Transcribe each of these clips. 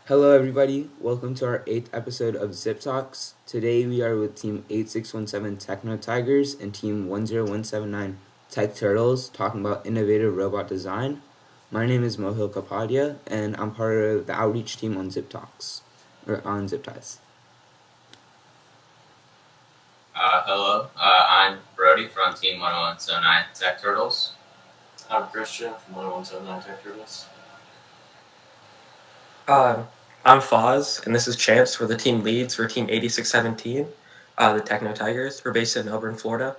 Hello, everybody. Welcome to our 8th episode of Z.I.P Talks. Today we are with Team 8617 Techno Tigers and Team 10179 Tech Turtles talking about innovative robot design. My name is Mohil Kapadia, and I'm part of the outreach team on Z.I.P Talks, or on Z.I.P Ties. Hello, I'm Brody from Team 10179 Tech Turtles. I'm Christian from 10179 Tech Turtles. I'm Foz, and this is Chance. We're the team leads for Team 8617, the Techno Tigers. We're based in Melbourne, Florida.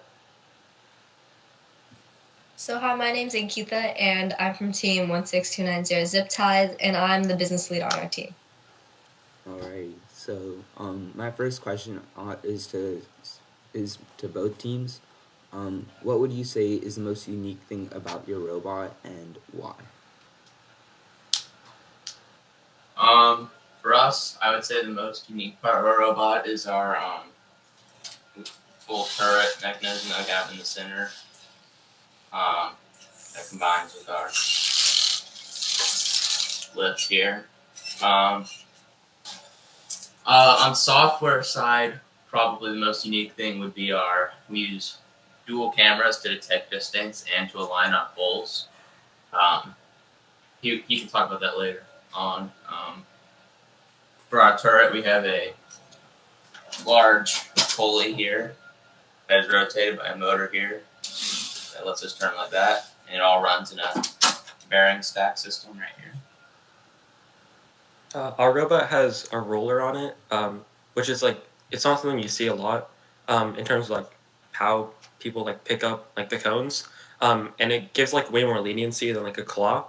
So hi, my name's Ankita, and I'm from Team 16290 Z.I.P Ties, and I'm the business lead on our team. Alright, so my first question is to both teams. What would you say is the most unique thing about your robot and why? For us, I would say the most unique part of our robot is our full turret mechanism that we have in the center. That combines with our lifts here. On software side, probably the most unique thing would be we use dual cameras to detect distance and to align on poles. You can talk about that later on. For our turret, we have a large pulley here that is rotated by a motor here that lets us turn like that, and it all runs in a bearing stack system right here. Our robot has a roller on it, which is it's not something you see a lot in terms of how people pick up the cones, and it gives way more leniency than a claw.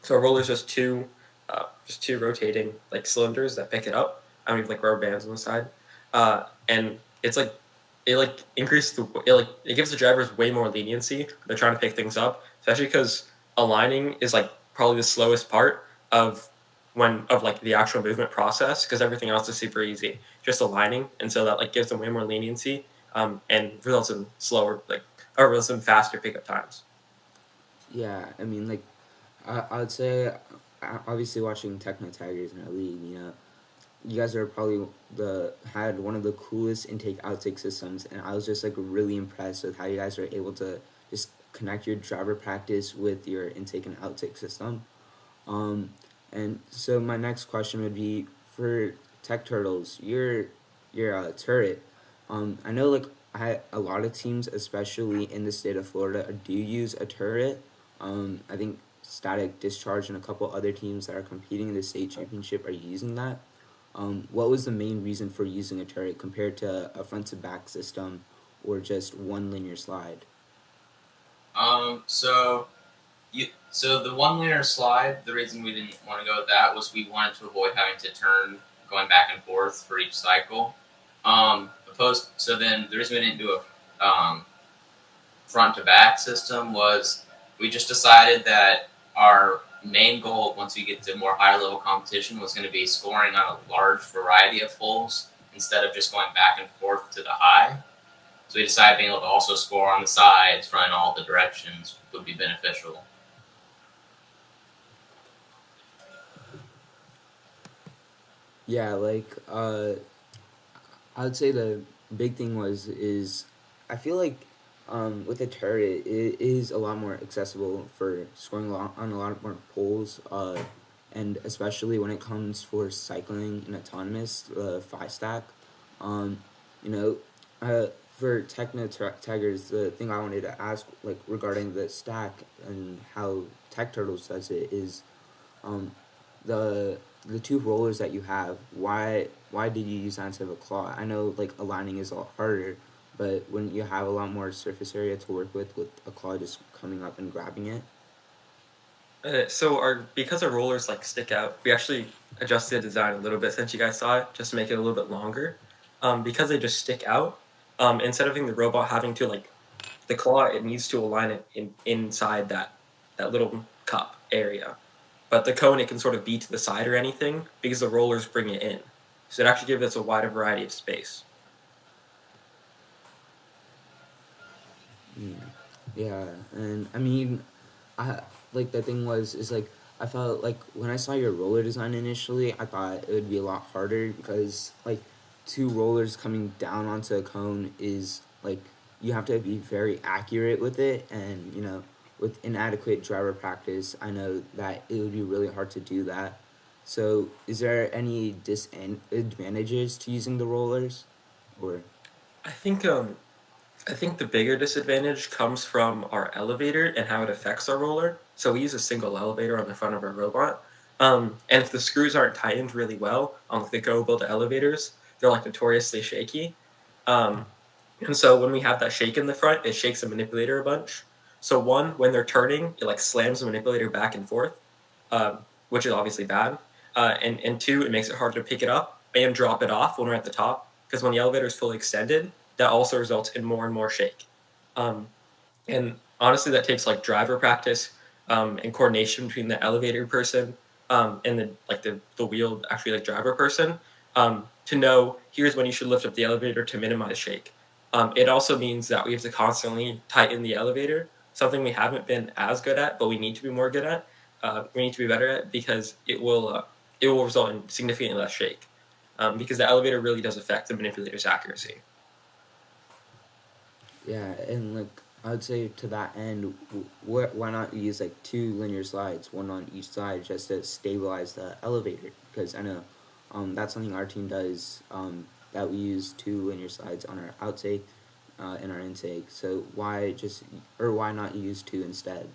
So a roller is just two rotating cylinders that pick it up. I mean, rubber bands on the side, and it's it increases it gives the drivers way more leniency when they're trying to pick things up, especially because aligning is probably the slowest part of the actual movement process, because everything else is super easy, just aligning, and so that gives them way more leniency, and results in faster pickup times. Yeah, I mean, I would say, obviously watching Techno Tigers in our league, you guys are probably had one of the coolest intake outtake systems, and I was just really impressed with how you guys are able to just connect your driver practice with your intake and outtake system. And so my next question would be for Tech Turtles, your turret. I know a lot of teams, especially in the state of Florida, do use a turret. I think Static Discharge and a couple other teams that are competing in the state championship are using that. What was the main reason for using a turret compared to a front to back system or just one linear slide? So the one linear slide, the reason we didn't want to go with that was we wanted to avoid having to turn going back and forth for each cycle. So then the reason we didn't do a front to back system was we just decided that our main goal once we get to more higher level competition was going to be scoring on a large variety of holes instead of just going back and forth to the high. So we decided being able to also score on the sides, front, all the directions would be beneficial. Yeah, I would say the big thing is I feel with a turret it is a lot more accessible for scoring on a lot more poles, and especially when it comes for cycling and autonomous, the 5 stack. Um, you know, for Tigers, the thing I wanted to ask regarding the stack and how Tech Turtles does it is, um, the the two rollers that you have, why did you use that instead of a claw? I know aligning is a lot harder, but wouldn't you have a lot more surface area to work with a claw just coming up and grabbing it? Because our rollers stick out, we actually adjusted the design a little bit since you guys saw it, just to make it a little bit longer. Because they just stick out, instead of having the robot having to the claw, it needs to align it inside that little cup area. But the cone, it can sort of be to the side or anything because the rollers bring it in. So it actually gives us a wider variety of space. Yeah, and I mean, I the thing is I felt like when I saw your roller design initially, I thought it would be a lot harder because like two rollers coming down onto a cone is like you have to be very accurate with it, and with inadequate driver practice, I know that it would be really hard to do that. So, is there any disadvantages to using the rollers, or? I think um I think the bigger disadvantage comes from our elevator and how it affects our roller. So we use a single elevator on the front of our robot. And if the screws aren't tightened really well on like the Go build elevators, they're like notoriously shaky. Um, and so when we have that shake in the front, it shakes the manipulator a bunch. So one, when they're turning, it like slams the manipulator back and forth, which is obviously bad. And two, it makes it hard to pick it up and drop it off when we're at the top. Because when the elevator is fully extended, that also results in more and more shake. Um, and honestly, that takes like driver practice and coordination between the elevator person and the wheel actually like driver person to know here's when you should lift up the elevator to minimize shake. It also means that we have to constantly tighten the elevator, something we haven't been as good at, but we need to be more good at. We need to be better at because it will result in significantly less shake. Because the elevator really does affect the manipulator's accuracy. Yeah, and like I would say to that end, why not use like two linear slides, one on each side, just to stabilize the elevator? Because I know that's something our team does. That we use two linear slides on our outtake and our intake. So why not use two instead?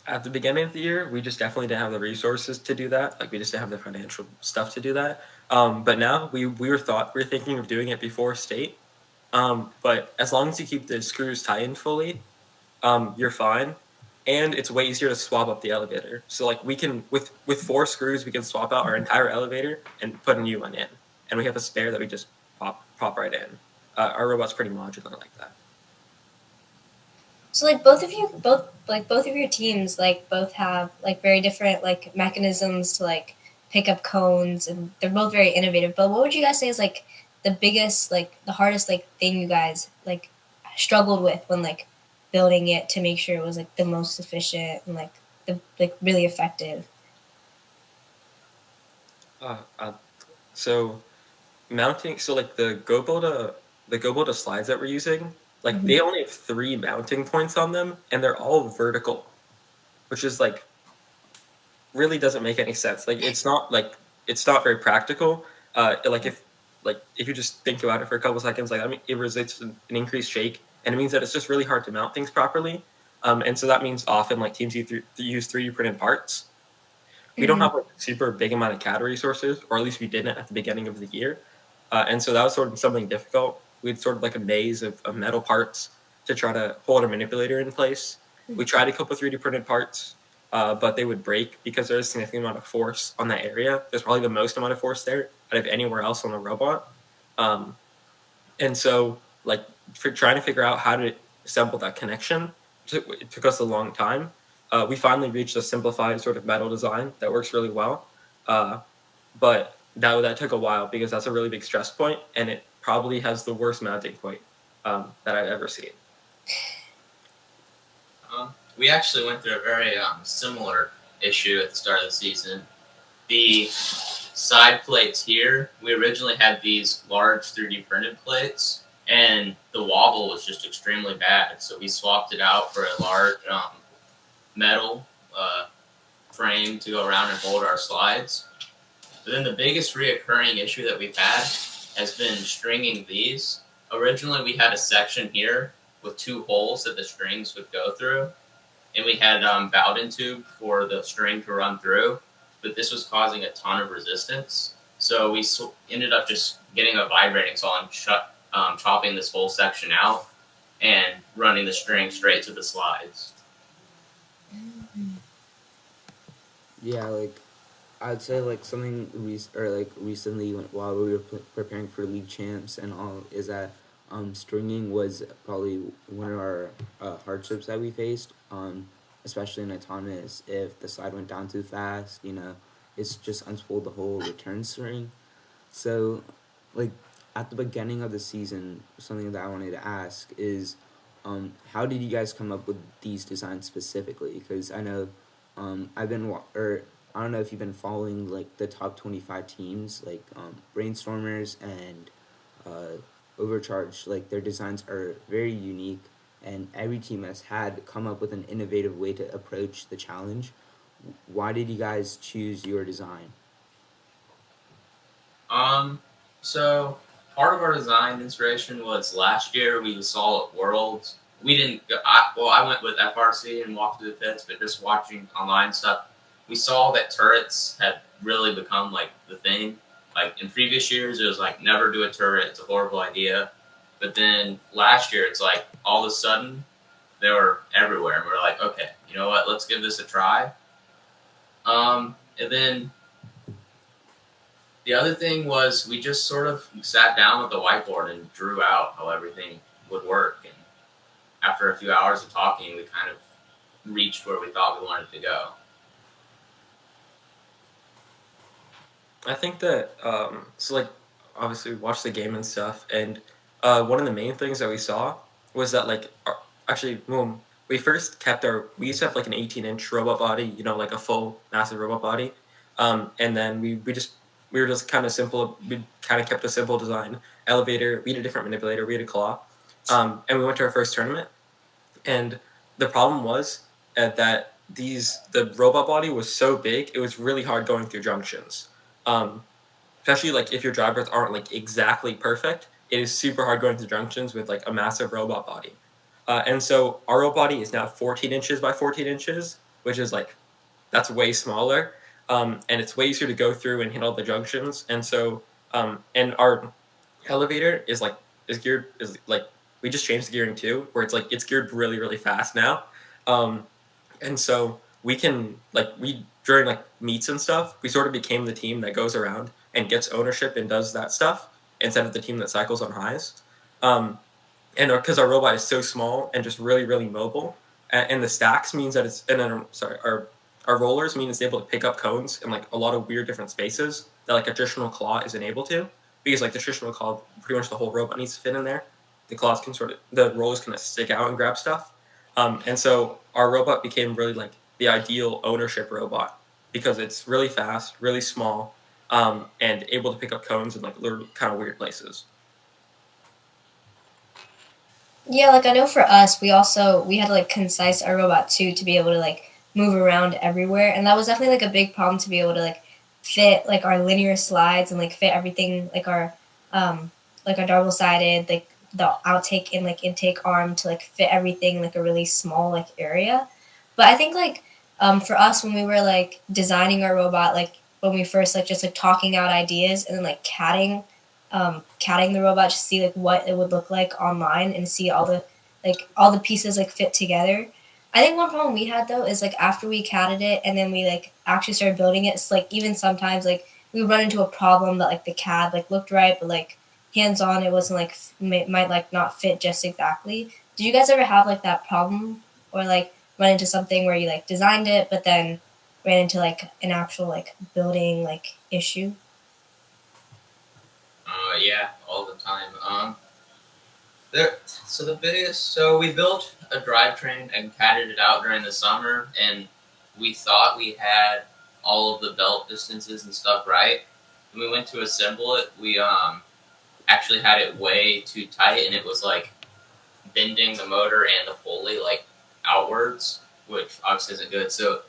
At the beginning of the year, we just definitely didn't have the resources to do that. Like we just didn't have the financial stuff to do that. But now we were thinking of doing it before state. But as long as you keep the screws tightened fully, you're fine. And it's way easier to swap up the elevator. So like we can with four screws we can swap out our entire elevator and put a new one in. And we have a spare that we just pop right in. Our robot's pretty modular like that. So like both of your teams like both have like very different like mechanisms to like pick up cones, and they're both very innovative. But what would you guys say is like the biggest like the hardest like thing you guys like struggled with when like building it to make sure it was like the most efficient and like the like really effective? Uh, uh, so mounting so like the Goboda slides that we're using, like Mhm. they only have three mounting points on them and they're all vertical, which is like really doesn't make any sense. Like it's not very practical. Like if you just think about it for a couple seconds, like I mean it results in an increased shake and it means that it's just really hard to mount things properly. And so that means often like teams use 3D printed parts. We don't Mhm. have like a super big amount of CAD resources, or at least we didn't at the beginning of the year. And so that was sort of something difficult. We had sort of like a maze of metal parts to try to hold a manipulator in place. We tried a couple 3D printed parts, but they would break because there's a significant amount of force on that area. There's probably the most amount of force there out of anywhere else on the robot. Um, and so, like, for trying to figure out how to assemble that connection, it took us a long time. We finally reached a simplified sort of metal design that works really well. But that took a while because that's a really big stress point, and it probably has the worst mounting point that I've ever seen. We actually went through a very similar issue at the start of the season. The side plates here, we originally had these large 3D printed plates, and the wobble was just extremely bad. So we swapped it out for a large metal frame to go around and hold our slides. But then the biggest reoccurring issue that we've had has been stringing these. Originally, we had a section here with two holes that the strings would go through, and we had Bowden tube for the string to run through, but this was causing a ton of resistance. So we ended up just getting a vibrating saw and chopping this whole section out and running the string straight to the slides. Yeah, like I'd say like something recently while we were preparing for league champs and all is that stringing was probably one of our hardships that we faced. Especially in autonomous, if the slide went down too fast, it's just unspooled the whole return string. So, like at the beginning of the season, something that I wanted to ask is, how did you guys come up with these designs specifically? Because I know I've been or I don't know if you've been following like the top 25 teams, like Brainstormers and Overcharge. Like their designs are very unique, and every team has had come up with an innovative way to approach the challenge. Why did you guys choose your design? So part of our design inspiration was last year we saw at Worlds. We didn't go, I went with FRC and walked through the pits, but just watching online stuff, we saw that turrets had really become like the thing. Like in previous years, it was like never do a turret; it's a horrible idea. But then last year, it's like all of a sudden they were everywhere, and we're like, okay, you know what? Let's give this a try. And then the other thing was we just sort of sat down with the whiteboard and drew out how everything would work. And after a few hours of talking, we kind of reached where we thought we wanted to go. I think that so like obviously we watched the game and stuff, and one of the main things that we saw was that like actually when we first kept we used to have like an 18-inch robot body, you know, like a full massive robot body, and then we were just kind of simple. We kind of kept a simple design elevator. We had a different manipulator. We had a claw, and we went to our first tournament, and the problem was that the robot body was so big, it was really hard going through junctions. Um, Especially like if your drivers aren't like exactly perfect, it is super hard going through junctions with like a massive robot body. And so our robot body is now 14 inches by 14 inches, which is like that's way smaller, and it's way easier to go through and hit all the junctions. And so and our elevator is geared is like we just changed the gearing too, where it's like it's geared really really fast now. Um, and so we can like we during like meets and stuff, we sort of became the team that goes around and gets ownership and does that stuff instead of the team that cycles on highs. And because our robot is so small and just really really mobile, and the stacks means that it's and then sorry our rollers mean it's able to pick up cones in like a lot of weird different spaces that like a traditional claw isn't able to, because like the traditional claw pretty much the whole robot needs to fit in there. The claws can the rollers can stick out and grab stuff, and so our robot became really like the ideal ownership robot because it's really fast, really small, and able to pick up cones in like little kind of weird places. Yeah, like I know for us, we had to like concise our robot too to be able to like move around everywhere, and that was definitely like a big problem to be able to like fit like our linear slides and like fit everything like our double sided like the outtake and like intake arm to like fit everything in like a really small like area. But I think like for us when we were like designing our robot, like when we first like just like talking out ideas and then like catting the robot to see like what it would look like online and see all the pieces like fit together. I think one problem we had though is like after we catted it and then we like actually started building it, it's like even sometimes like we would run into a problem that like the CAD like looked right, but like hands on it wasn't like might like not fit just exactly. Did you guys ever have like that problem or like run into something where you like designed it but then ran into like an actual like building like issue? Yeah, all the time. So we built a drivetrain and catted it out during the summer, and we thought we had all of the belt distances and stuff right. When we went to assemble it, we actually had it way too tight, and it was like bending the motor and the pulley like outwards, which obviously isn't good. So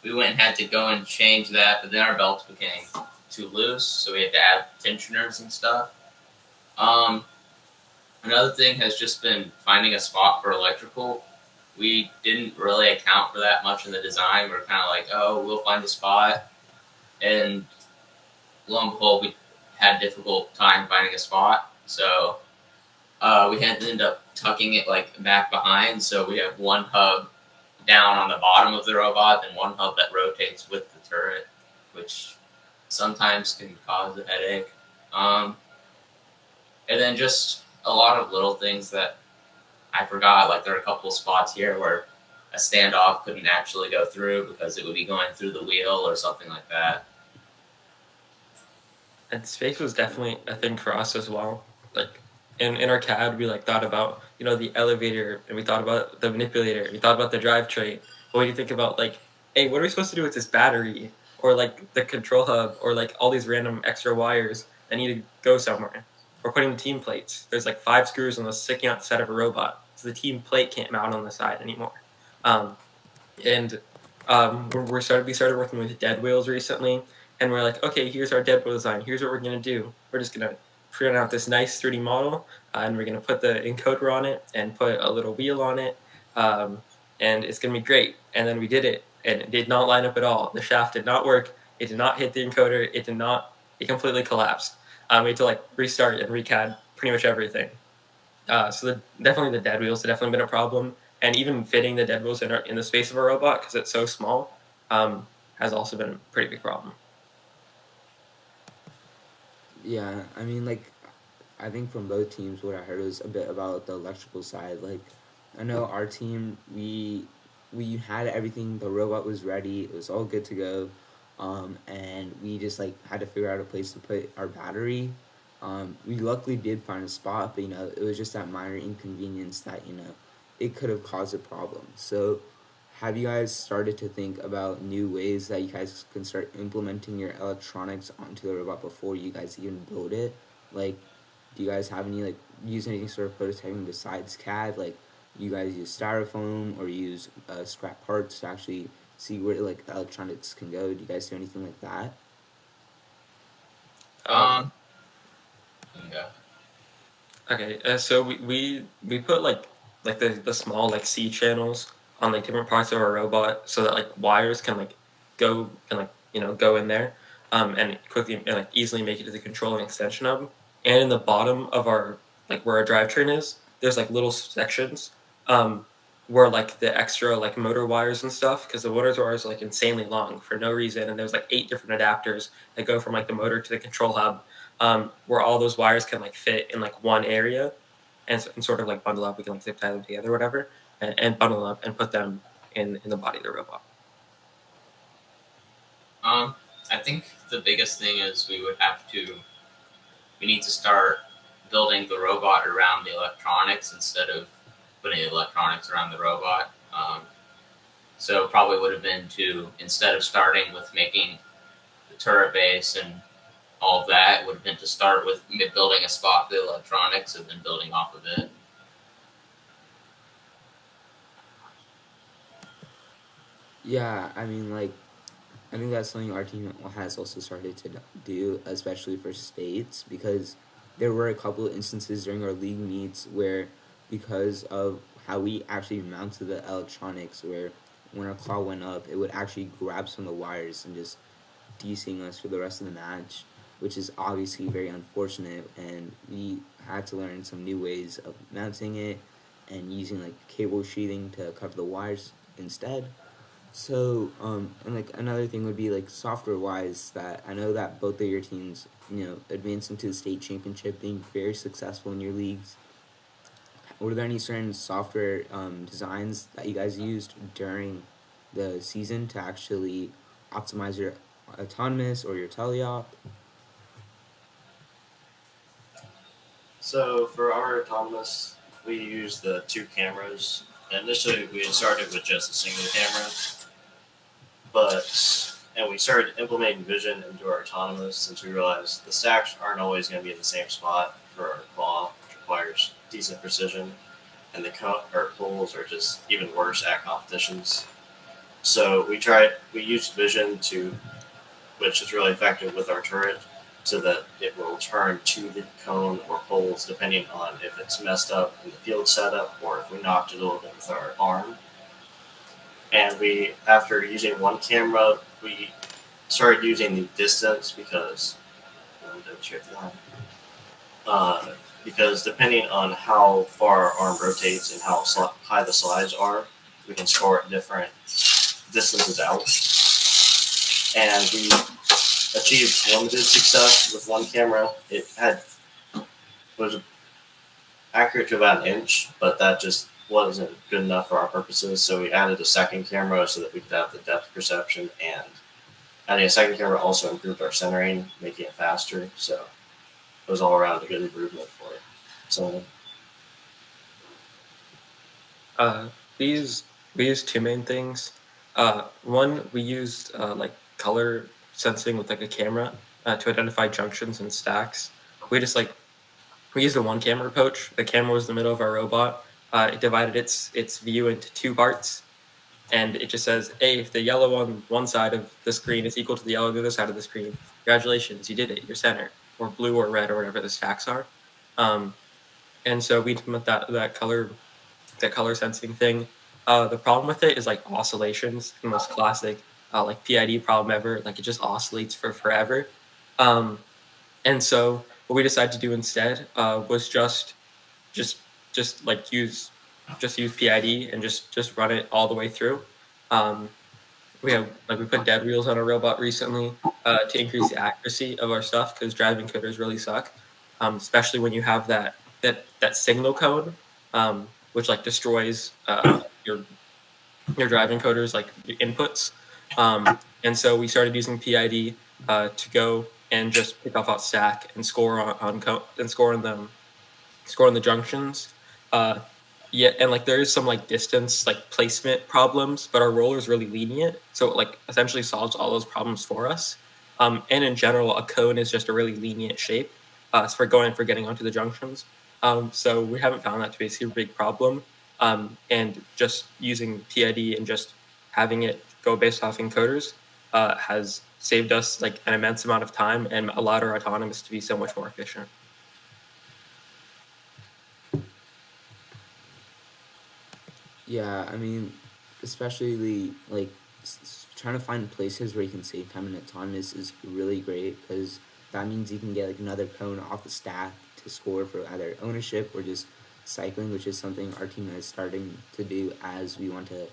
we went and had to go and change that, but then our belts became too loose, so we had to add tensioners and stuff. Um, Another thing has just been finding a spot for electrical. We didn't really account for that much in the design. We're kind of like, oh, we'll find a spot, and lo and behold, we had a difficult time finding a spot. So we had to end up tucking it like back behind. So we have one hub down on the bottom of the robot and one hub that rotates with the turret, which sometimes can cause a headache. And then just a lot of little things that I forgot. Like there are a couple of spots here where a standoff couldn't actually go through because it would be going through the wheel or something like that. And space was definitely a thing for us as well. Like in our CAD, we like thought about the elevator, and we thought about the manipulator, we thought about the drivetrain. But when you think about like hey, what are we supposed to do with this battery or like the control hub or like all these random extra wires that need to go somewhere? Or putting the team plates. There's like 5 screws on those sticking out the side of a robot, so the team plate can't mount on the side anymore. Um, and we started working with dead wheels recently, and we're like, okay, here's our dead wheel design. Here's what we're gonna do. We're just gonna print out this nice 3D model, and we're gonna put the encoder on it and put a little wheel on it, and it's gonna be great. And then we did it, and it did not line up at all. The shaft did not work. It did not hit the encoder. It did not. It completely collapsed. We had to like restart and recad pretty much everything. Definitely the dead wheels have definitely been a problem, and even fitting the dead wheels in the space of a robot because it's so small has also been a pretty big problem. Yeah, I mean, like, I think from both teams, what I heard was a bit about the electrical side. Like, I know our team, we had everything. The robot was ready. It was all good to go, and we just like had to figure out a place to put our battery. We luckily did find a spot, but it was just that minor inconvenience that it could have caused a problem. So, have you guys started to think about new ways that you guys can start implementing your electronics onto the robot before you guys even build it? Like, do you guys have any use anything sort of prototyping besides CAD? Like, you guys use styrofoam or use scrap parts to actually see where like electronics can go? Do you guys do anything like that? Yeah. Okay, so we put like the small like C channels on like different parts of our robot so that like wires can like go and like go in there, and quickly and like easily make it to the controlling extension hub. And in the bottom of our like where our drivetrain is, there's like little sections where like the extra like motor wires and stuff, because the motor wires are like insanely long for no reason, and there's like 8 different adapters that go from like the motor to the control hub, where all those wires can like fit in like one area, and sort of like bundle up. We can like zip tie them together or whatever, and bundle them up and put them in the body of the robot. I think the biggest thing is we need to start building the robot around the electronics instead of putting the electronics around the robot. So probably would have been to, instead of starting with making the turret base and all of that, would have been to start with building a spot for the electronics and then building off of it. Yeah, I mean, like, I think that's something our team has also started to do, especially for states, because there were a couple of instances during our league meets where, because of how we actually mounted the electronics, where when our claw went up, it would actually grab some of the wires and just DCing us for the rest of the match, which is obviously very unfortunate. And we had to learn some new ways of mounting it and using like cable sheathing to cover the wires instead. So, and like another thing would be like software wise, that I know that both of your teams, advanced into the state championship, being very successful in your leagues. Were there any certain software designs that you guys used during the season to actually optimize your autonomous or your teleop? So for our autonomous, we use the 2 cameras. Initially, we had started with just a single camera, and we started implementing vision into our autonomous since we realized the stacks aren't always going to be in the same spot for our claw, which requires decent precision, and our pulls are just even worse at competitions. So we used vision which is really effective with our turret, so that it will turn to the cone or poles depending on if it's messed up in the field setup or if we knocked it a little bit with our arm. And after using one camera, we started using the distance because depending on how far our arm rotates and how high the slides are, we can score at different distances out. And we achieved limited success with one camera. It was accurate to about an inch, but that just wasn't good enough for our purposes. So we added a second camera so that we could have the depth perception, and adding a second camera also improved our centering, making it faster. So it was all around a good improvement for it. So We use 2 main things. One, we used like color sensing with like a camera to identify junctions and stacks. We just like we used a one camera approach. The camera was the middle of our robot. It divided its view into two parts, and it just says, "Hey, if the yellow on one side of the screen is equal to the yellow on the other side of the screen, congratulations, you did it. You're center." Or blue or red or whatever the stacks are. Um, and so we implement that color sensing thing. The problem with it is like oscillations, the most classic like PID problem ever. Like it just oscillates for forever. Um, and so what we decided to do instead was just just like use PID and just run it all the way through. Um, we put dead wheels on a robot recently to increase the accuracy of our stuff because driving coders really suck, especially when you have that signal code, which like destroys your driving coders like your inputs. And so we started using PID to go and just pick off out stack and score and score on the junctions. Uh, yeah, and like there is some like distance like placement problems, but our roller is really lenient, so it like essentially solves all those problems for us. And in general, a cone is just a really lenient shape for getting onto the junctions. So we haven't found that to be a super big problem. And just using PID and just having it go based off encoders has saved us like an immense amount of time and allowed our autonomous to be so much more efficient. Yeah, I mean, especially like trying to find places where you can save time in autonomous is really great because that means you can get like another cone off the stack to score for either ownership or just cycling, which is something our team is starting to do as we want to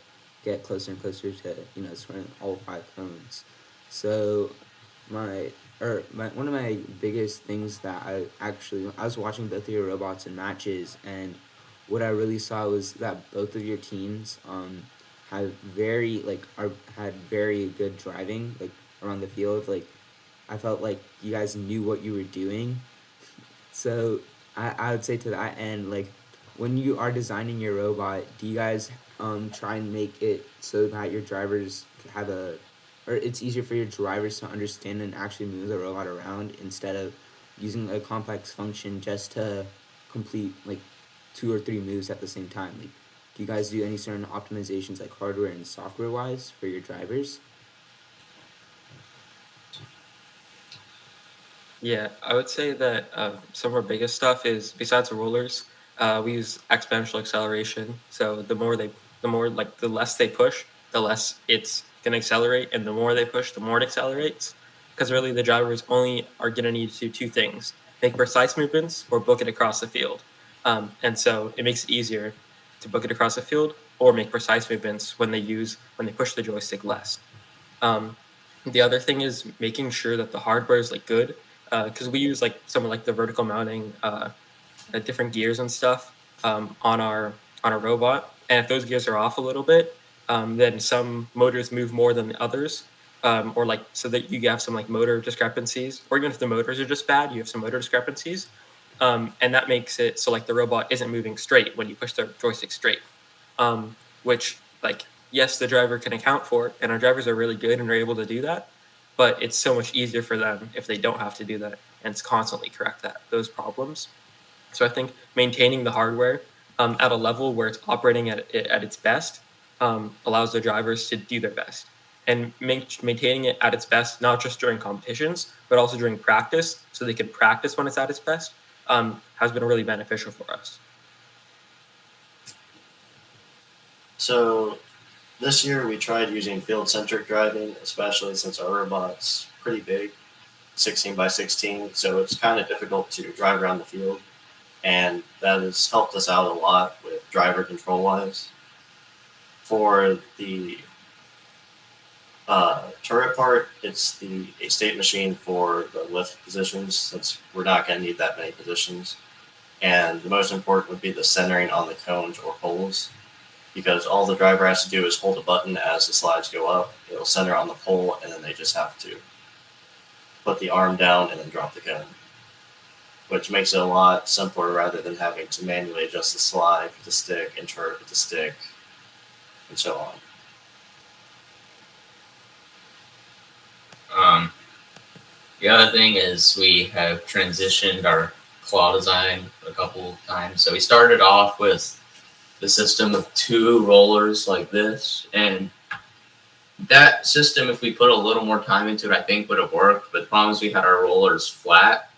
get closer and closer to scoring all 5 cones. So one of my biggest things that I was watching both of your robots in matches, and what I really saw was that both of your teams have had very good driving like around the field. Like I felt like you guys knew what you were doing. So I would say to that end, like when you are designing your robot, do you guys try and make it so that your drivers have or it's easier for your drivers to understand and actually move the robot around instead of using a complex function just to complete like 2 or 3 moves at the same time? Like, do you guys do any certain optimizations like hardware and software wise for your drivers? Yeah, I would say that some of our biggest stuff is besides the rollers, we use exponential acceleration. So the less they push, the less it's gonna accelerate, and the more they push, the more it accelerates. Because really, the drivers only are gonna need to do two things: make precise movements or book it across the field. And so it makes it easier to book it across the field or make precise movements when they push the joystick less. Um, the other thing is making sure that the hardware is like good because we use like some of like the vertical mounting different gears and stuff on our robot, and if those gears are off a little bit, then some motors move more than the others, or like so that you have some like motor discrepancies, or even if the motors are just bad, you have some motor discrepancies, and that makes it so like the robot isn't moving straight when you push the joystick straight, which like yes, the driver can account for, and our drivers are really good and are able to do that, but it's so much easier for them if they don't have to do that and it's constantly correct those problems. So I think maintaining the hardware at a level where it's operating at its best allows the drivers to do their best. And maintaining it at its best, not just during competitions, but also during practice, so they can practice when it's at its best, has been really beneficial for us. So this year we tried using field-centric driving, especially since our robot's pretty big, 16 by 16, so it's kind of difficult to drive around the field, and that has helped us out a lot with driver control-wise. For the turret part, it's a state machine for the lift positions, since we're not going to need that many positions. And the most important would be the centering on the cones or poles, because all the driver has to do is hold a button as the slides go up. It'll center on the pole, and then they just have to put the arm down and then drop the cone, which makes it a lot simpler rather than having to manually adjust the slide with the stick, interpret with the stick, and so on. The other thing is we have transitioned our claw design a couple of times. So we started off with the system of 2 rollers like this, and that system, if we put a little more time into it, I think would have worked. But the problem is we had our rollers flat,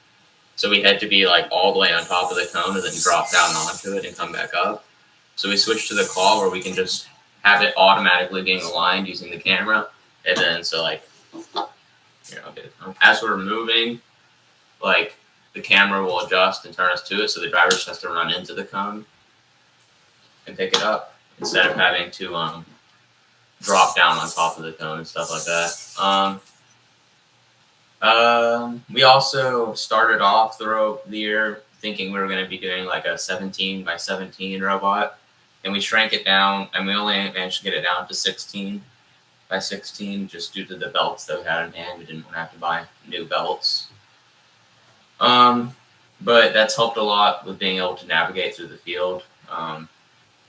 so we had to be like all the way on top of the cone and then drop down onto it and come back up. So we switched to the claw where we can just have it automatically being aligned using the camera, and then so like, here, I'll get it. As we're moving, like the camera will adjust and turn us to it, so the driver just has to run into the cone and pick it up instead of having to drop down on top of the cone and stuff like that. We also started off the year thinking we were going to be doing like a 17 by 17 robot, and we shrank it down, and we only managed to get it down to 16 by 16 just due to the belts that we had in hand. We didn't want to have to buy new belts. But that's helped a lot with being able to navigate through the field.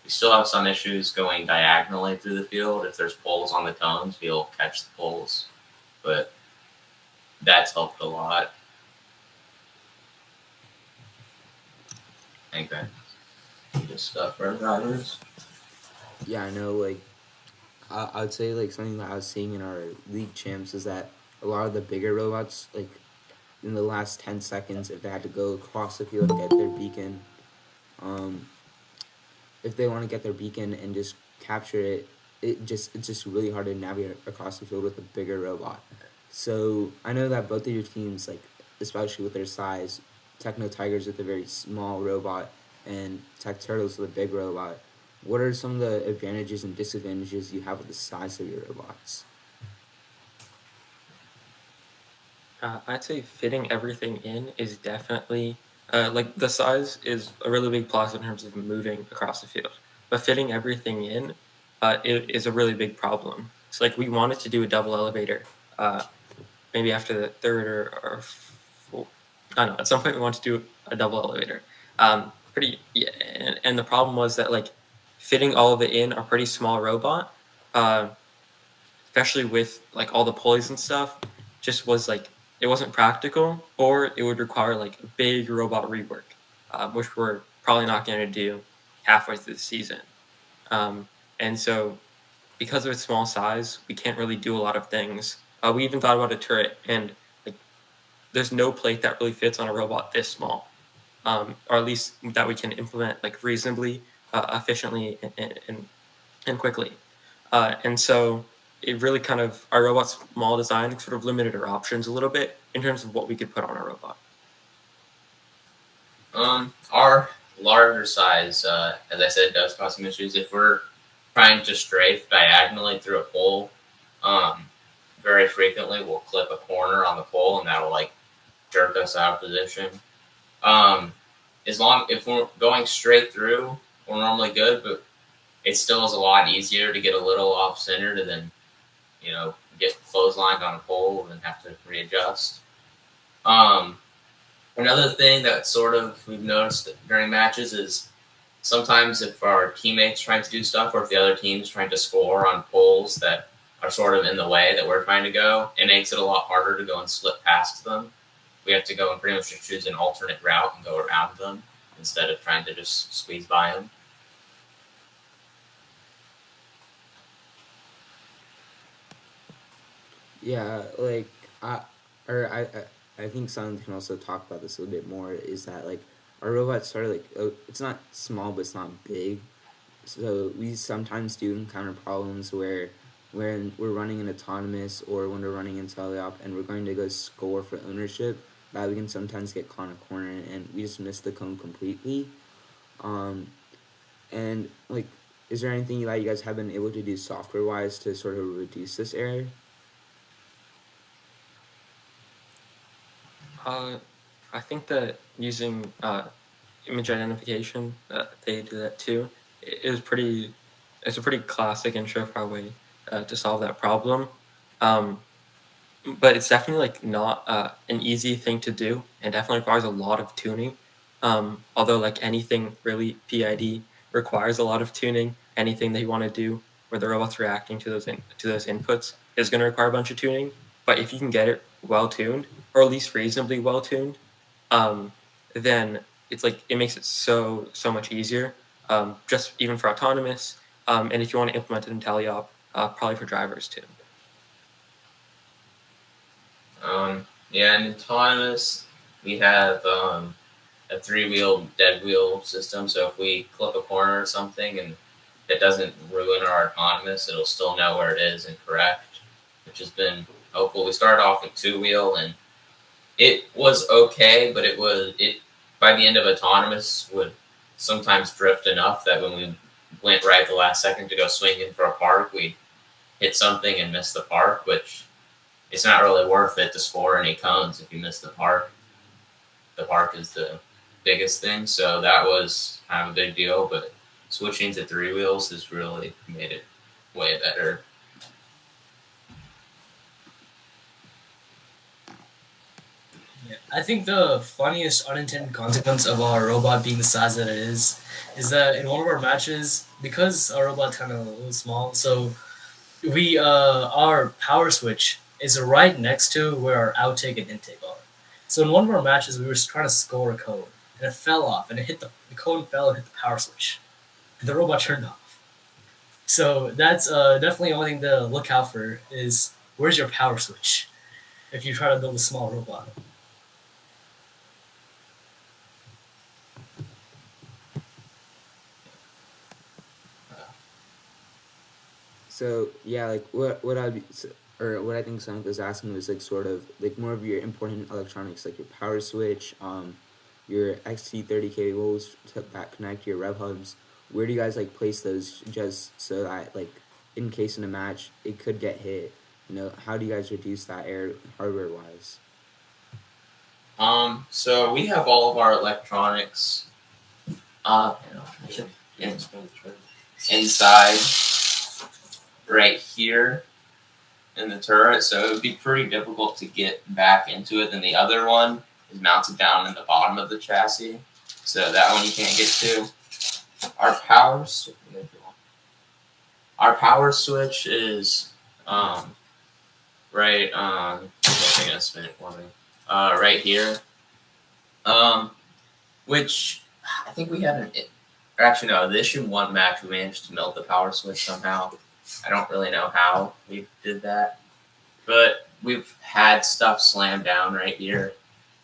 We still have some issues going diagonally through the field. If there's poles on the cones, we'll catch the poles. But that's helped a lot. I think that just stuff for our drivers. Yeah, I know. Like, I'd say like something that I was seeing in our league champs is that a lot of the bigger robots, like in the last 10 seconds, if they had to go across the field and get their beacon, if they want to get their beacon and just capture it, it's just really hard to navigate across the field with a bigger robot. So I know that both of your teams, like especially with their size, Techno Tigers with a very small robot and Tech Turtles with a big robot. What are some of the advantages and disadvantages you have with the size of your robots? I'd say fitting everything in is definitely like the size is a really big plus in terms of moving across the field, but fitting everything in it is a really big problem. So like we wanted to do a double elevator, maybe after the third or fourth, I don't know, at some point we wanted to do a double elevator. And the problem was that like fitting all of it in a pretty small robot, especially with like all the pulleys and stuff, just was like it wasn't practical, or it would require like a big robot rework, which we're probably not going to do halfway through the season. And so, because of its small size, we can't really do a lot of things. We even thought about a turret, and like, there's no plate that really fits on a robot this small, or at least that we can implement like reasonably efficiently and quickly. And so it really kind of, our robot's small design sort of limited our options a little bit in terms of what we could put on our robot. Our larger size, as I said, does cause some issues. If we're trying to strafe diagonally through a pole, very frequently we'll clip a corner on the pole, and that'll like jerk us out of position. If we're going straight through, we're normally good, but it still is a lot easier to get a little off center to then, get clotheslined on a pole and have to readjust. Another thing that sort of we've noticed during matches is sometimes if our teammates trying to do stuff, or if the other team's trying to score on poles that are sort of in the way that we're trying to go, it makes it a lot harder to go and slip past them. We have to go and pretty much just choose an alternate route and go around them instead of trying to just squeeze by them. Yeah, like I think Simon can also talk about this a little bit more. Is that like our robots sort of like it's not small but it's not big, so we sometimes do encounter problems where when we're running an autonomous or when we're running in teleop and we're going to go score for ownership, that we can sometimes get caught in a corner and we just miss the cone completely. And like, is there anything that you guys have been able to do software wise to sort of reduce this error? I think that using image identification, they do that too, is it's a pretty classic and surefire way to solve that problem. But it's definitely like not an easy thing to do, and definitely requires a lot of tuning. Although like anything really PID requires a lot of tuning. Anything that you want to do where the robot's reacting to those inputs is going to require a bunch of tuning. But if you can get it well tuned, or at least reasonably well tuned, then it's like it makes it so much easier. Just even for autonomous, and if you want to implement it in teleop, probably for drivers too. Yeah, in autonomous, we have a 3-wheel dead wheel system. So if we clip a corner or something and it doesn't ruin our autonomous, it'll still know where it is and correct, which has been helpful. We started off with 2-wheel and it was okay, but it by the end of autonomous would sometimes drift enough that when we went right at the last second to go swing in for a park, we'd hit something and miss the park, which it's not really worth it to score any cones if you miss the park. The park is the biggest thing, so that was kind of a big deal, but switching to 3 wheels has really made it way better. Yeah. I think the funniest unintended consequence of our robot being the size that it is that in one of our matches, because our robot's kind of a little small, so we our power switch is right next to where our outtake and intake are. So in one of our matches, we were trying to score a cone, and it fell off, and it hit the cone fell and hit the power switch, and the robot turned off. So that's definitely one thing to look out for is where's your power switch if you try to build a small robot. So yeah, like what I'd be, or what I think Sonic was asking was like sort of like more of your important electronics, like your power switch, your XT30 cables that connect to your rev hubs. Where do you guys like place those just so that like in case in a match it could get hit? You know, how do you guys reduce that error hardware wise? So we have all of our electronics inside right here in the turret, so it would be pretty difficult to get back into it. Then the other one is mounted down in the bottom of the chassis, so that one you can't get to. Our power switch is right I gonna spin it for me. Right here. Which I think we had actually no, the issue 1 match we managed to melt the power switch somehow. I don't really know how we did that, but we've had stuff slammed down right here.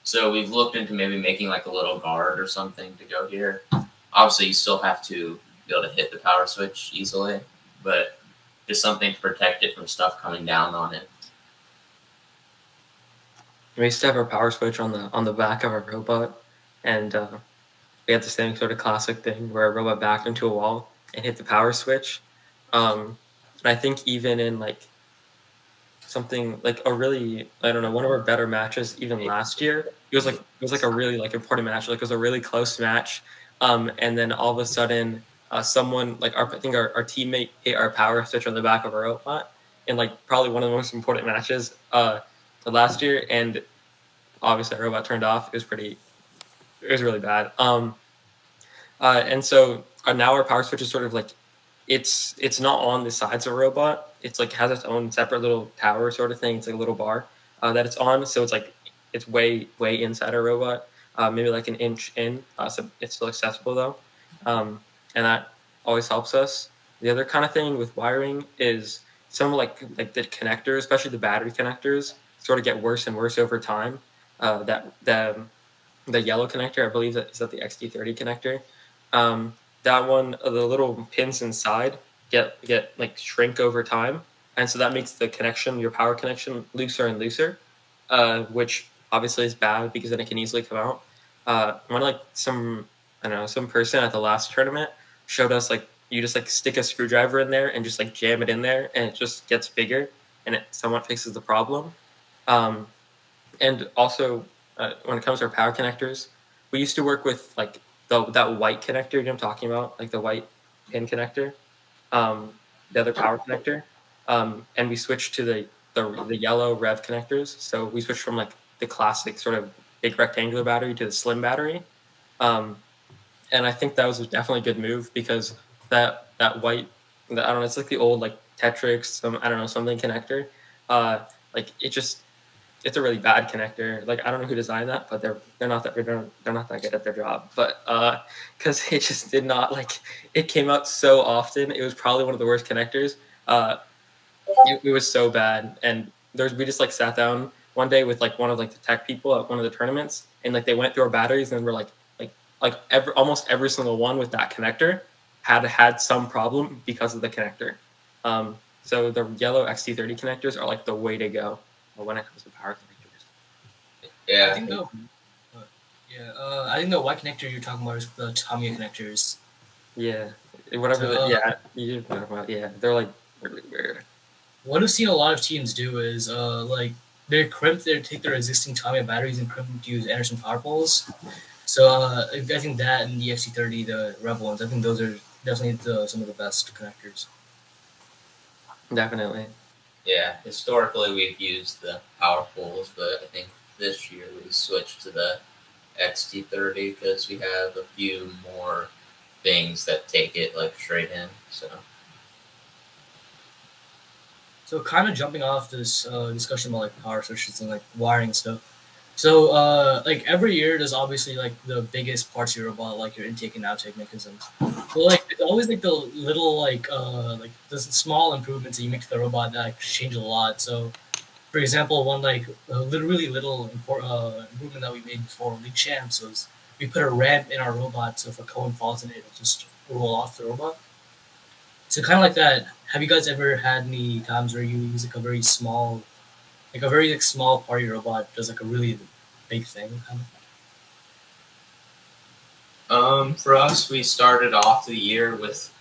So we've looked into maybe making like a little guard or something to go here. Obviously, you still have to be able to hit the power switch easily, but just something to protect it from stuff coming down on it. We used to have our power switch on the back of our robot, and we had the same sort of classic thing where a robot backed into a wall and hit the power switch. And I think even in like something like a really, I don't know, one of our better matches even last year, it was like a really like important match. Like it was a really close match, and then all of a sudden, someone like I think our teammate hit our power switch on the back of our robot in like probably one of the most important matches last year, and obviously our robot turned off. It was really bad. And so now our power switch is sort of like it's not on the sides of a robot. It's like has its own separate little tower sort of thing. It's like a little bar that it's on. So it's like it's way inside our robot, maybe like an inch in. So it's still accessible though, and that always helps us. The other kind of thing with wiring is some like the connectors, especially the battery connectors, sort of get worse and worse over time. That the yellow connector, I believe that is that the XT30 connector. That one, the little pins inside get like shrink over time, and so that makes the connection, your power connection, looser and looser, which obviously is bad because then it can easily come out. When like some person at the last tournament showed us like you just like stick a screwdriver in there and just like jam it in there, and it just gets bigger, and it somewhat fixes the problem. And also, when it comes to our power connectors, we used to work with like that white connector. You know what I'm talking about, like the white pin connector, the other power connector, and we switched to the yellow rev connectors. So we switched from like the classic sort of big rectangular battery to the slim battery, and I think that was definitely a good move because that white, I don't know, it's like the old like Tetrix, I don't know, something connector, like it just it's a really bad connector. Like I don't know who designed that, but they're not that good at their job. But because it just did not like it came out so often, it was probably one of the worst connectors. It was so bad, and we just like sat down one day with like one of like the tech people at one of the tournaments, and like they went through our batteries, and we're almost every single one with that connector had some problem because of the connector. So the yellow XT30 connectors are like the way to go when it comes to power connectors. I Yeah. think the I think the white connector you're talking about is the Tamiya connectors. Yeah, whatever. So, You're talking about. Yeah, they're like really weird. what I've seen a lot of teams do is like they take their existing Tamiya batteries and crimp them to use Anderson power poles. So I think that and the XC30, the Rebel ones, I think those are definitely some of the best connectors. Definitely. Yeah, historically we've used the power poles, but I think this year we switched to the XT30 because we have a few more things that take it like straight in. So kind of jumping off this discussion about like power switches and like wiring stuff. So like every year there's obviously like the biggest parts of your robot, like your intake and outtake mechanisms. But like it's always like the little like the small improvements that you make to the robot that like, change a lot. So for example, one like really little improvement that we made before League Champs was we put a ramp in our robot, so if a cone falls in it, it'll just roll off the robot. So kind of like that. Have you guys ever had any times where you use like a very small, like a very like, small part of your robot does like a really big thing? For us, we started off the year with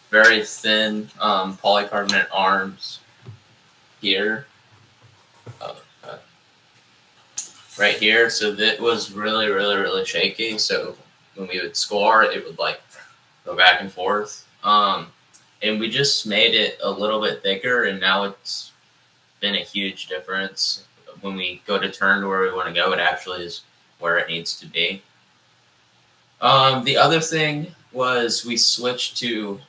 very thin polycarbonate arms here, right here. So that was really, really, really shaky. So when we would score, it would like go back and forth. And we just made it a little bit thicker, and now it's been a huge difference. When we go to turn to where we want to go, it actually is where it needs to be. The other thing was we switched to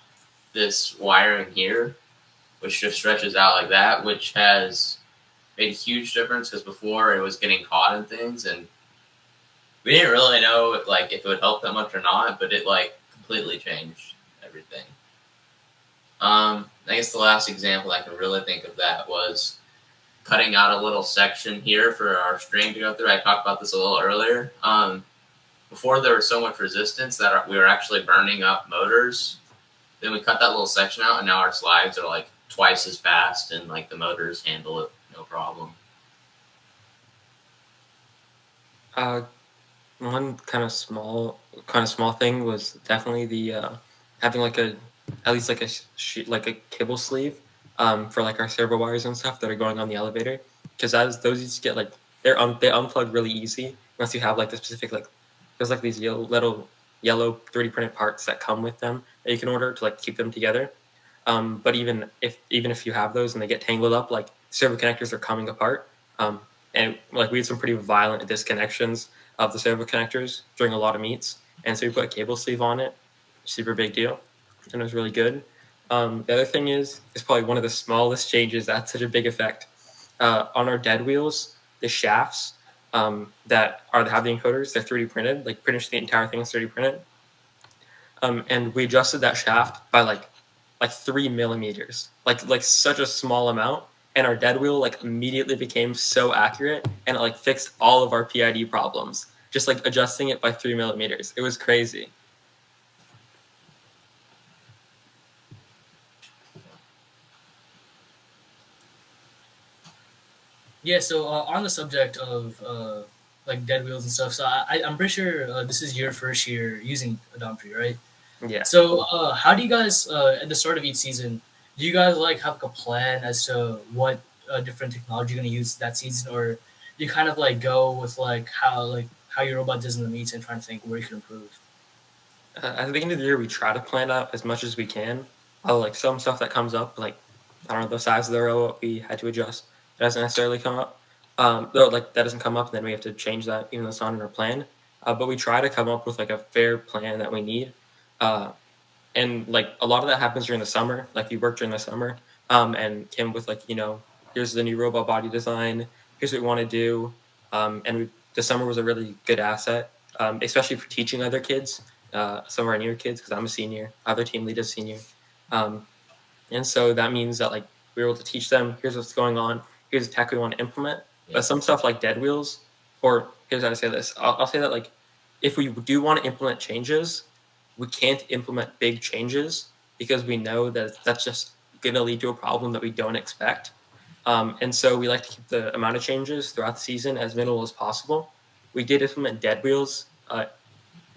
this wiring here, which just stretches out like that, which has made a huge difference because before it was getting caught in things, and we didn't really know like if it would help that much or not, but it like completely changed everything. I guess the last example I can really think of that was cutting out a little section here for our string to go through. I talked about this a little earlier. Before there was so much resistance that we were actually burning up motors. Then we cut that little section out, and now our slides are like twice as fast, and like the motors handle it no problem. One kind of small thing was definitely the having like at least like a sheet, like a cable sleeve for like our servo wires and stuff that are going on the elevator, because as those just get like they unplug really easy unless you have like the specific like there's like these little yellow 3D printed parts that come with them that you can order to like keep them together. But even if you have those and they get tangled up, like servo connectors are coming apart. And like we had some pretty violent disconnections of the servo connectors during a lot of meets, and so we put a cable sleeve on it. Super big deal, and it was really good. The other thing is probably one of the smallest changes that had such a big effect on our dead wheels. The shafts that have the encoders, they're 3D printed. Like pretty much the entire thing is 3D printed. And we adjusted that shaft by like 3 millimeters, like such a small amount. And our dead wheel like immediately became so accurate, and it like fixed all of our PID problems. Just like adjusting it by 3 millimeters, it was crazy. Yeah. So on the subject of like dead wheels and stuff, so I'm pretty sure this is your first year using Adometry, right? Yeah. So how do you guys at the start of each season? Do you guys like have a plan as to what different technology you're gonna use that season, or do you kind of like go with like how your robot does in the meets and trying to think where you can improve? At the beginning of the year, we try to plan out as much as we can. Like some stuff that comes up, like I don't know, the size of the row we had to adjust doesn't necessarily come up. Though like that doesn't come up, then we have to change that, even though it's not in our plan. But we try to come up with like a fair plan that we need. And like a lot of that happens during the summer. Like we work during the summer, and came with like here's the new robot body design. here's what we want to do, the summer was a really good asset, especially for teaching other kids, some of our newer kids, because I'm a senior, other team lead is senior, and so that means that like we were able to teach them, here's what's going on, here's the tech we want to implement. Yeah. But some stuff like dead wheels, or here's how I say this, I'll say that like if we do want to implement changes, we can't implement big changes because we know that that's just going to lead to a problem that we don't expect. And so we like to keep the amount of changes throughout the season as minimal as possible. We did implement dead wheels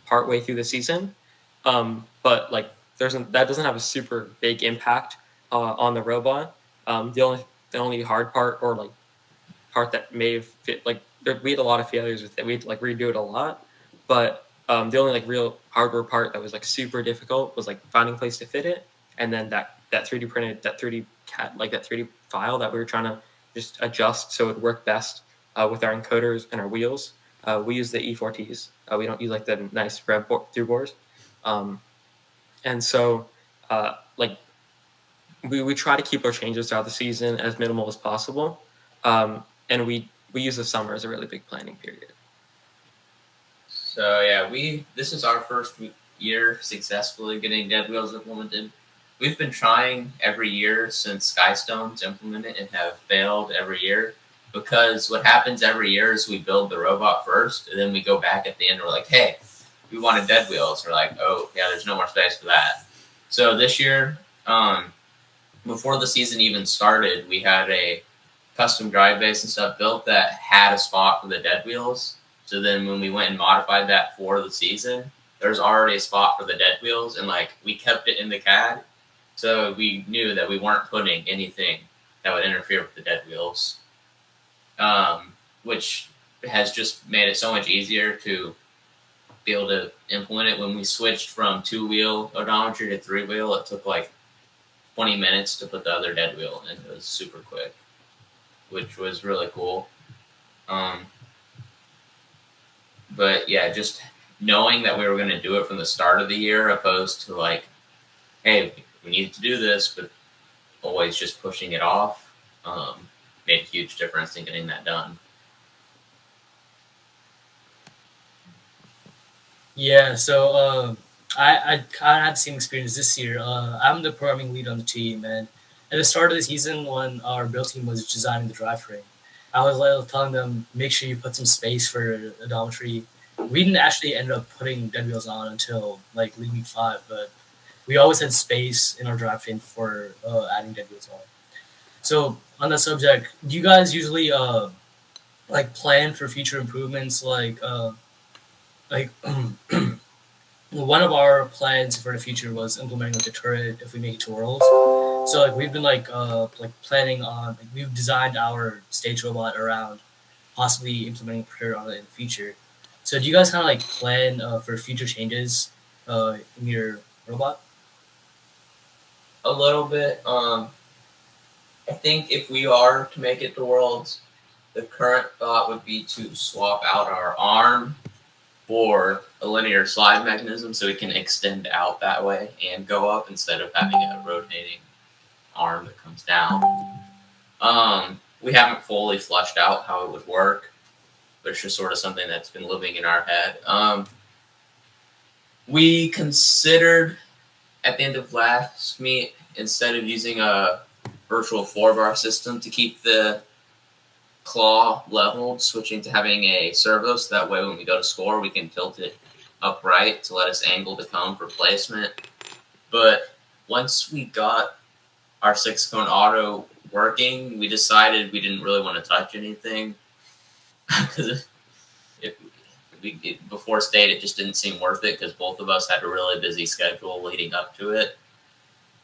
partway through the season, but like that doesn't have a super big impact on the robot. The only hard part, or like part that may have fit, like we had a lot of failures with it. We had to like redo it a lot, but the only like real hardware part that was like super difficult was like finding a place to fit it, and then that 3D printed, that 3D cat, like that 3D file that we were trying to just adjust so it would work best with our encoders and our wheels. We use the E4Ts. We don't use like the nice rev through bores. And so like we try to keep our changes throughout the season as minimal as possible. And we use the summer as a really big planning period. So yeah, this is our first year successfully getting dead wheels implemented. We've been trying every year since Skystone to implement it and have failed every year, because what happens every year is we build the robot first and then we go back at the end and we're like, hey, we wanted dead wheels. We're like, oh yeah, there's no more space for that. So this year, before the season even started, we had a custom drive base and stuff built that had a spot for the dead wheels. So then when we went and modified that for the season, there's already a spot for the dead wheels, and like we kept it in the CAD. So we knew that we weren't putting anything that would interfere with the dead wheels, which has just made it so much easier to be able to implement it. When we switched from 2-wheel odometry to 3-wheel, it took like 20 minutes to put the other dead wheel in. It was super quick, which was really cool. But yeah, just knowing that we were going to do it from the start of the year, opposed to like, hey, we need to do this, but always just pushing it off, made a huge difference in getting that done. Yeah, so I kind of had the same experience this year. I'm the programming lead on the team, and at the start of the season, when our build team was designing the drivetrain, I was like telling them, make sure you put some space for odometry. We didn't actually end up putting dead wheels on until like week 5, but we always had space in our drivetrain for adding dead wheels on. So on that subject, do you guys usually like plan for future improvements, like one of our plans for the future was implementing like a turret if we make it to Worlds. So like we've been like planning on, like we've designed our stage robot around possibly implementing a turret on it in the future. So do you guys kind of like plan for future changes in your robot? A little bit. I think if we are to make it to Worlds, the current thought would be to swap out our arm for a linear slide mechanism so we can extend out that way and go up instead of having a rotating arm that comes down. We haven't fully fleshed out how it would work, but it's just sort of something that's been living in our head. We considered at the end of last meet, instead of using a virtual 4-bar system to keep the claw leveled, switching to having a servo, so that way when we go to score, we can tilt it upright to let us angle the cone for placement. But once we got our 6-cone auto working, we decided we didn't really want to touch anything, because before state, it just didn't seem worth it, because both of us had a really busy schedule leading up to it.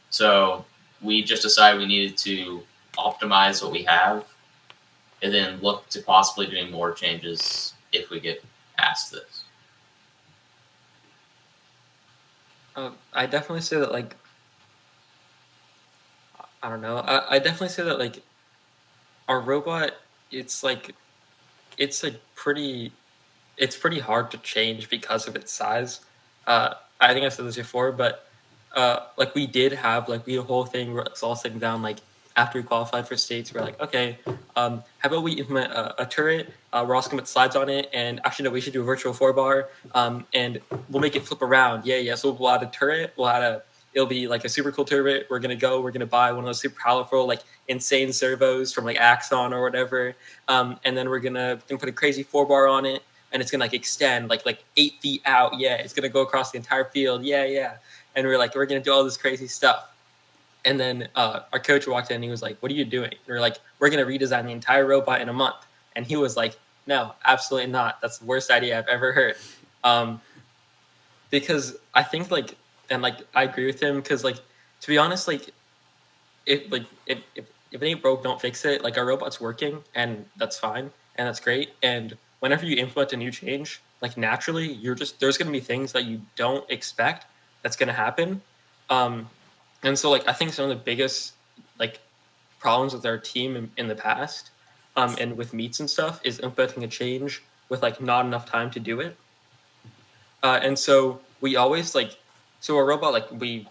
So we just decided we needed to optimize what we have and then look to possibly doing more changes if we get past this. I definitely say that, like, I don't know. I definitely say that, like, our robot, it's pretty hard to change because of its size. I think I've said this before, but like we had a whole thing where it's all sitting down, like, after we qualified for states, we're like, okay, how about we implement a turret? We're also gonna put slides on it, and actually, no, we should do a virtual 4-bar, and we'll make it flip around. Yeah. So we'll add a turret. It'll be like a super cool turret. We're gonna buy one of those super powerful, like insane servos from like Axon or whatever, and then we're gonna put a crazy 4-bar on it, and it's gonna like extend like 8 feet out. Yeah, it's gonna go across the entire field. Yeah. And we're gonna do all this crazy stuff. And then our coach walked in and he was like, "What are you doing?" And we're like, "We're going to redesign the entire robot in a month." And he was like, "No, absolutely not. That's the worst idea I've ever heard." Because I think I agree with him, because to be honest, if it ain't broke, don't fix it. Like, our robot's working, and that's fine, and that's great. And whenever you implement a new change, like, naturally, there's going to be things that you don't expect that's going to happen. And so I think some of the biggest problems with our team in the past, and with meets and stuff, is implementing a change with not enough time to do it. And so we always so our robot, we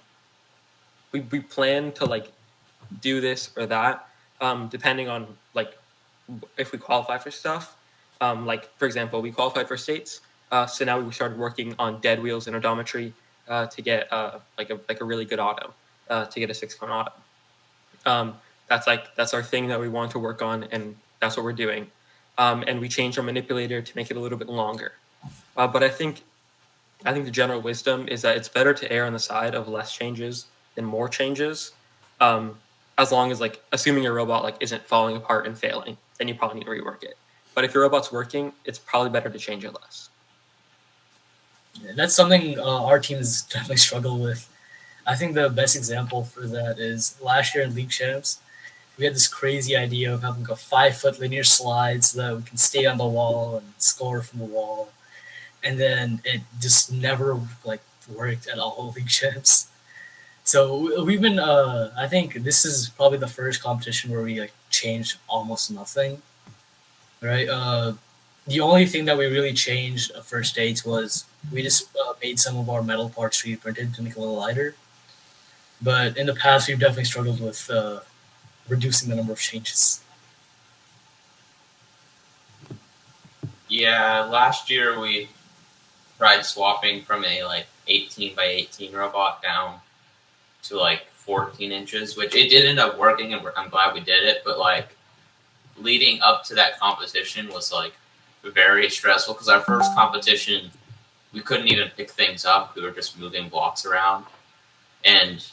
plan to do this or that, depending on if we qualify for stuff. For example, we qualified for states, so now we started working on dead wheels and odometry to get a really good auto, to get a 6-cone auto. That's our thing that we want to work on, and that's what we're doing. And we changed our manipulator to make it a little bit longer. But I think the general wisdom is that it's better to err on the side of less changes than more changes. As long as assuming your robot isn't falling apart and failing, then you probably need to rework it. But if your robot's working, it's probably better to change it less. Yeah, that's something our teams definitely struggle with. I think the best example for that is last year in League Champs. We had this crazy idea of having a 5-foot linear slide so that we can stay on the wall and score from the wall. And then it just never worked at all League Champs. So we've been I think this is probably the first competition where we changed almost nothing. Right? The only thing that we really changed for states was we just made some of our metal parts 3D printed to make it a little lighter. But in the past, we've definitely struggled with reducing the number of changes. Yeah, last year we tried swapping from a 18 by 18 robot down to 14 inches, which it did end up working, and I'm glad we did it. But leading up to that competition was very stressful, because our first competition we couldn't even pick things up. We were just moving blocks around, and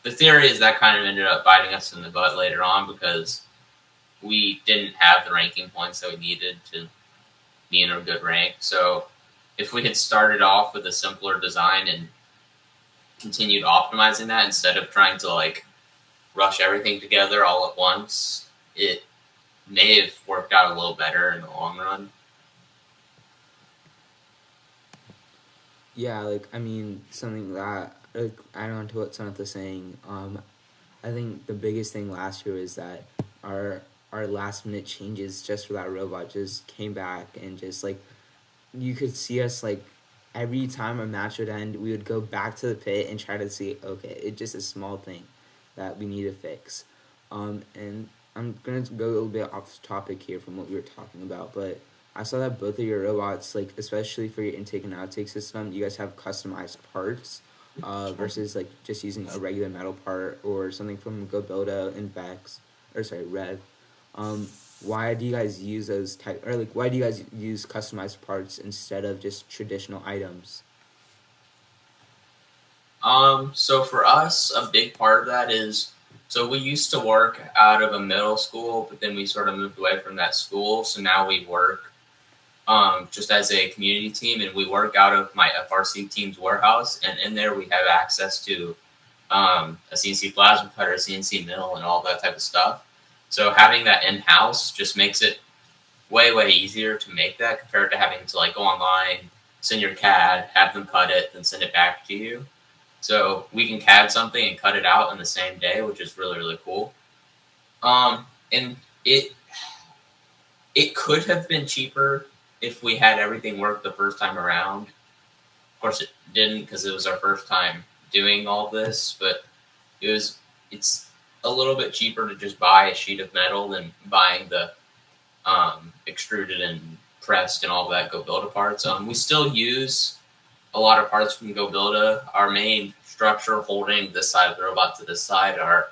the theory is that kind of ended up biting us in the butt later on, because we didn't have the ranking points that we needed to be in a good rank. So if we had started off with a simpler design and continued optimizing that instead of trying to rush everything together all at once, it may have worked out a little better in the long run. Yeah, I mean, something that adding on to what Samantha's saying, I think the biggest thing last year is that our last minute changes just for that robot just came back, and just you could see us every time a match would end, we would go back to the pit and try to see, okay, it's just a small thing that we need to fix. And I'm gonna go a little bit off topic here from what we were talking about, but I saw that both of your robots, especially for your intake and outtake system, you guys have customized parts, versus just using a regular metal part or something from Gobilda and Rev. Why do you guys use those why do you guys use customized parts instead of just traditional items? So for us, a big part of that is, so we used to work out of a middle school, but then we sort of moved away from that school. So now we work just as a community team, and we work out of my FRC team's warehouse. And in there we have access to a CNC plasma cutter, a CNC mill, and all that type of stuff. So having that in-house just makes it way, way easier to make that compared to having to go online, send your CAD, have them cut it, then send it back to you. So we can CAD something and cut it out in the same day, which is really, really cool. And it could have been cheaper if we had everything work the first time around. Of course, it didn't, because it was our first time doing all this. But it's a little bit cheaper to just buy a sheet of metal than buying the extruded and pressed and all that Go Builda parts. We still use a lot of parts from Go Builda. Our main structure holding this side of the robot to this side are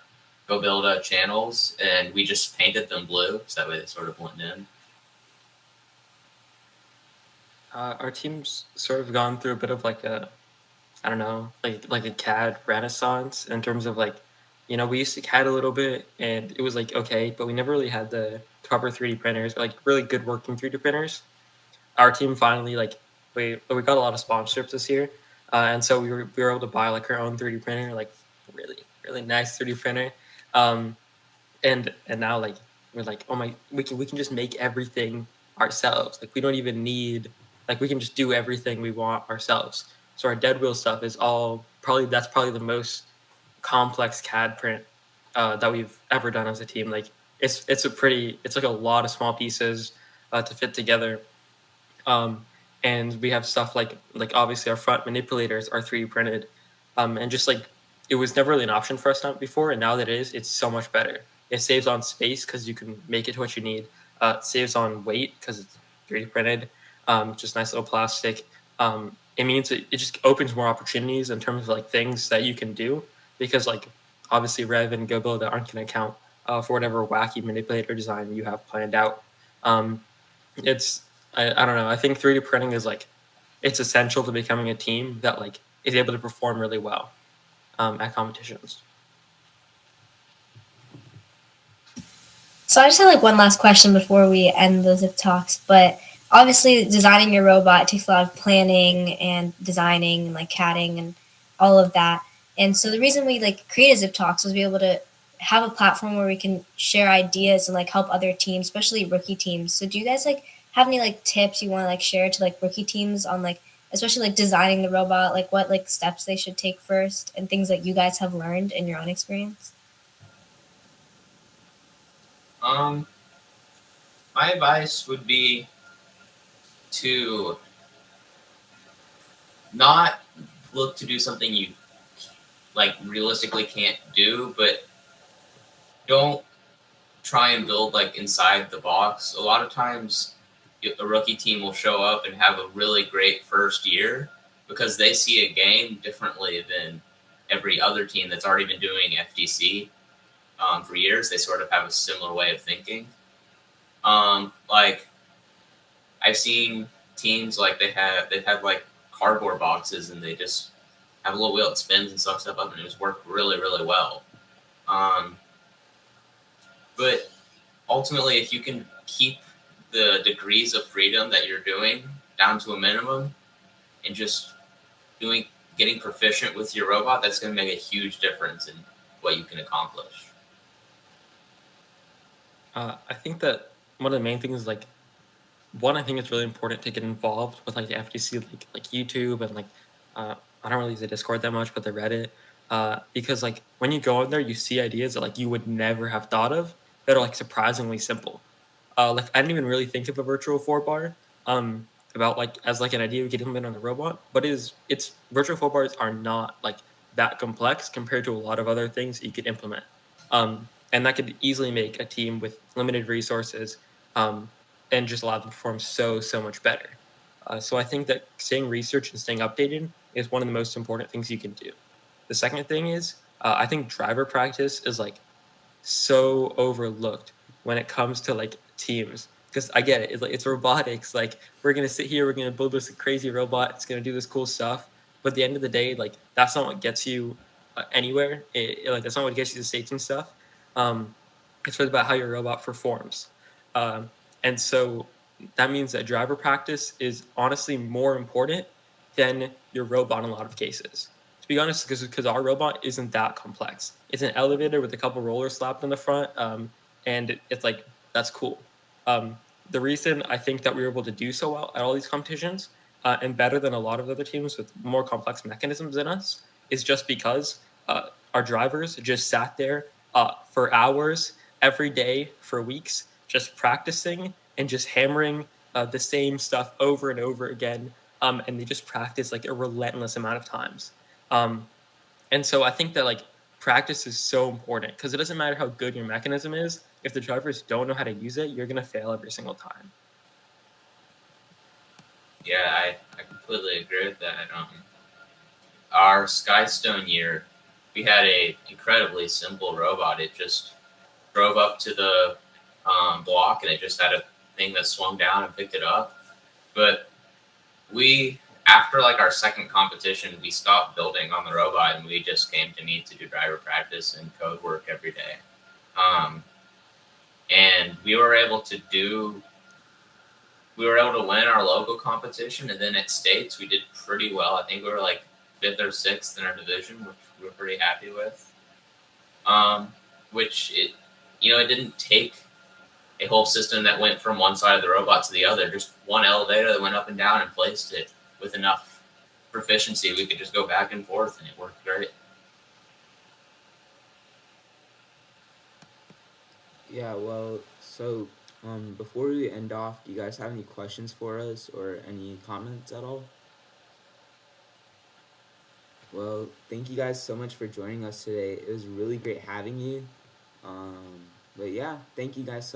Go Builda channels, and we just painted them blue so that way they sort of blend in. Our team's sort of gone through a bit of like a, I don't know, like a CAD renaissance in terms of like, we used to CAD a little bit and it was like okay, but we never really had the proper 3D printers, or like really good working 3D printers. Our team finally like we got a lot of sponsorships this year, and so we were able to buy like our own 3D printer, like really nice 3D printer, and now like we're like, oh my, we can just make everything ourselves. Like we don't even need, like we can just do everything we want ourselves. So our dead wheel stuff is all that's probably the most complex CAD print that we've ever done as a team. Like it's like a lot of small pieces to fit together. And we have stuff like obviously our front manipulators are 3D printed, and just like it was never really an option for us not before, and now that it is, it's so much better. It saves on space because you can make it to what you need. It saves on weight because it's 3D printed. Just nice little plastic. It means it just opens more opportunities in terms of like things that you can do, because like obviously Rev and GoBuilda aren't going to count for whatever wacky manipulator design you have planned out. It's I don't know. I think 3D printing is like it's essential to becoming a team that like is able to perform really well at competitions. So I just had like one last question before we end the Zip talks, but obviously designing your robot takes a lot of planning and designing and like CADing and all of that. And so the reason we like created Zip Talks was to be able to have a platform where we can share ideas and like help other teams, especially rookie teams. So do you guys like have any like tips you want to like share to like rookie teams on like especially like designing the robot, like what like steps they should take first and things that you guys have learned in your own experience? My advice would be to not look to do something you like realistically can't do, but don't try and build like inside the box. A lot of times a rookie team will show up and have a really great first year because they see a game differently than every other team that's already been doing FTC for years. They sort of have a similar way of thinking. Like I've seen teams like they've had like cardboard boxes and they just have a little wheel that spins and sucks stuff up, and it was worked really well. But ultimately, if you can keep the degrees of freedom that you're doing down to a minimum and just getting proficient with your robot, that's going to make a huge difference in what you can accomplish. I think that one of the main things is like one, I think it's really important to get involved with like the FTC, like YouTube and like I don't really use the Discord that much, but the Reddit, because like when you go in there, you see ideas that like you would never have thought of that are like surprisingly simple. Like I didn't even really think of a virtual 4 bar about like as like an idea we could implement on the robot, but it's virtual 4 bars are not like that complex compared to a lot of other things that you could implement. And that could easily make a team with limited resources and just allow them to perform so much better. So I think that staying research and staying updated is one of the most important things you can do. The second thing is I think driver practice is like so overlooked when it comes to like teams, because I get it, it's robotics. Like we're gonna sit here, we're gonna build this crazy robot, it's gonna do this cool stuff, but at the end of the day, like that's not what gets you anywhere. Like that's not what gets you to states and stuff. um, it's really about how your robot performs. And so that means that driver practice is honestly more important than your robot in a lot of cases. To be honest, because our robot isn't that complex. It's an elevator with a couple rollers slapped in the front, and it's like that's cool. The reason I think that we were able to do so well at all these competitions and better than a lot of other teams with more complex mechanisms than us is just because our drivers just sat there for hours every day for weeks, just practicing and just hammering the same stuff over and over again. And they just practice like a relentless amount of times. And so I think that like practice is so important because it doesn't matter how good your mechanism is. If the drivers don't know how to use it, you're gonna fail every single time. Yeah, I completely agree with that. Our Skystone year, we had a incredibly simple robot. It just drove up to the block and it just had a thing that swung down and picked it up. But we, after like our second competition, we stopped building on the robot and we just came to meet to do driver practice and code work every day. And we were able to win our local competition, and then at states we did pretty well. I think we were like 5th or 6th in our division, which we were pretty happy with. Which it didn't take a whole system that went from one side of the robot to the other. Just one elevator that went up and down and placed it with enough proficiency. We could just go back and forth, and it worked great. Yeah, well, so before we end off, do you guys have any questions for us or any comments at all? Well, thank you guys so much for joining us today. It was really great having you. But yeah, thank you guys so